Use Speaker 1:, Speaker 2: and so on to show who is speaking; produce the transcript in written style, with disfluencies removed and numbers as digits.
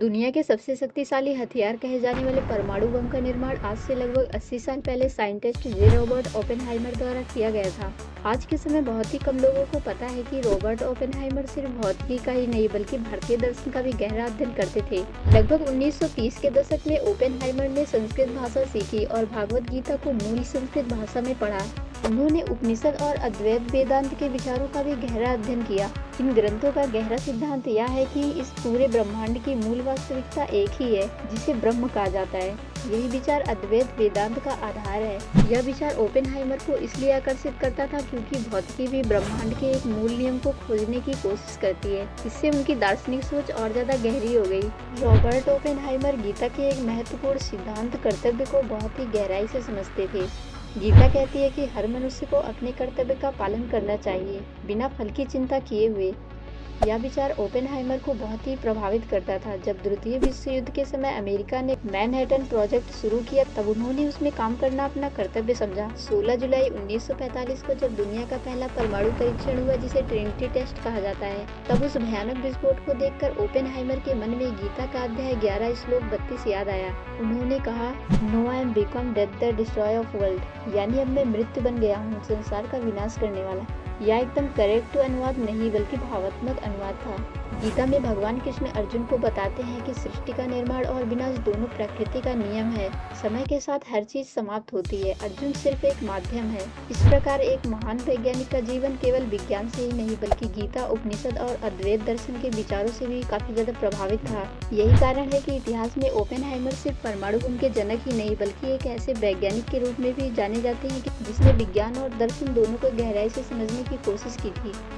Speaker 1: दुनिया के सबसे शक्तिशाली हथियार कहे जाने वाले परमाणु बम का निर्माण आज से लगभग 80 साल पहले साइंटिस्ट जे रॉबर्ट ओपेनहाइमर द्वारा किया गया था। आज के समय बहुत ही कम लोगों को पता है कि रॉबर्ट ओपेनहाइमर सिर्फ भौतिकी का ही नहीं बल्कि भारतीय दर्शन का भी गहरा अध्ययन करते थे। लगभग 1930 के दशक में ओपेनहाइमर ने संस्कृत भाषा सीखी और भागवत गीता को मूल संस्कृत भाषा में पढ़ा। उन्होंने उपनिषद और अद्वैत वेदांत के विचारों का भी गहरा अध्ययन किया। इन ग्रंथों का गहरा सिद्धांत यह है कि इस पूरे ब्रह्मांड की मूल वास्तविकता एक ही है, जिसे ब्रह्म कहा जाता है। यही विचार अद्वैत वेदांत का आधार है। यह विचार ओपेनहाइमर को इसलिए आकर्षित करता था क्योंकि भौतिकी भी ब्रह्मांड के एक मूल नियम को खोजने की कोशिश करती है। इससे उनकी दार्शनिक सोच और ज्यादा गहरी हो गई। रॉबर्ट ओपेनहाइमर गीता के एक महत्वपूर्ण सिद्धांत कर्तव्य को बहुत ही गहराई से समझते थे। गीता कहती है कि हर मनुष्य को अपने कर्तव्य का पालन करना चाहिए, बिना फल की चिंता किए हुए। यह विचार ओपेनहाइमर को बहुत ही प्रभावित करता था। जब द्वितीय विश्व युद्ध के समय अमेरिका ने मैनहट्टन प्रोजेक्ट शुरू किया, तब उन्होंने उसमें काम करना अपना कर्तव्य समझा। 16 जुलाई 1945 को जब दुनिया का पहला परमाणु परीक्षण हुआ, जिसे ट्रिनिटी टेस्ट कहा जाता है, तब उस भयानक विस्फोट को देखकर ओपेनहाइमर के मन में गीता का अध्याय 11 श्लोक 32 याद आया। उन्होंने कहा, no I am become death the destroyer of world, यानी अब मैं मृत्यु बन गया हूँ, संसार का विनाश करने वाला। यह एकदम करेक्ट अनुवाद नहीं बल्कि भावात्मक अनुवाद था। गीता में भगवान कृष्ण अर्जुन को बताते हैं कि सृष्टि का निर्माण और विनाश दोनों प्रकृति का नियम है। समय के साथ हर चीज समाप्त होती है, अर्जुन सिर्फ एक माध्यम है। इस प्रकार एक महान वैज्ञानिक का जीवन केवल विज्ञान से ही नहीं बल्कि गीता, उपनिषद और अद्वैत दर्शन के विचारों से भी काफी ज्यादा प्रभावित था। यही कारण है कि इतिहास में ओपेनहाइमर सिर्फ परमाणु बम के जनक ही नहीं बल्कि एक ऐसे वैज्ञानिक के रूप में भी जाने जाते हैं जिसने विज्ञान और दर्शन दोनों को गहराई से समझने की कोशिश की थी।